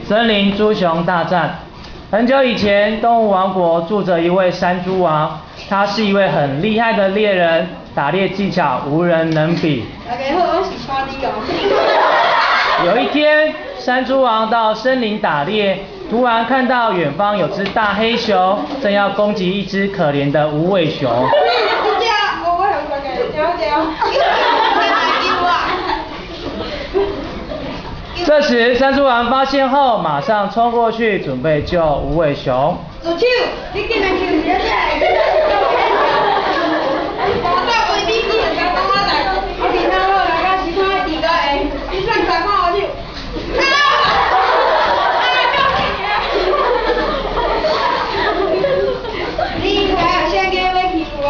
森林猪熊大战。很久以前，动物王国住着一位山猪王，他是一位很厉害的猎人，打猎技巧无人能比。大家好，我是山猪王。有一天，山猪王到森林打猎，突然看到远方有只大黑熊，正要攻击一只可怜的无尾熊。这时，山猪王发现后，马上冲过去，准备救无尾熊。左手，你竟然救人家！我到位你去，交帮我来。我其他好来甲其他的地个会，你上台看我手。你应该有先给我欺负我。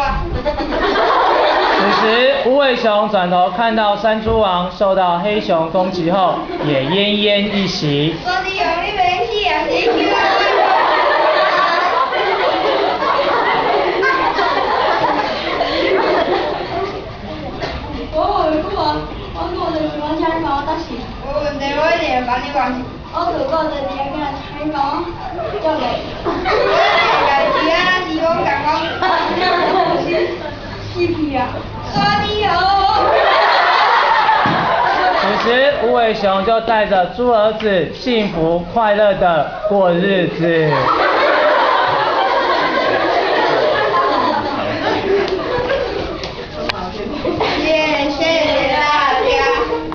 此时，无尾熊转头看到山猪王受到黑熊攻击后，也奄奄一息。山猪王，你免死啊！你救我！我问题我一定会帮你完成。我如果在你遐采访，叫你。家己啊，是讲讲讲，死去啊！山猪王。此时，无尾熊就带着猪儿子幸福快乐的过日子。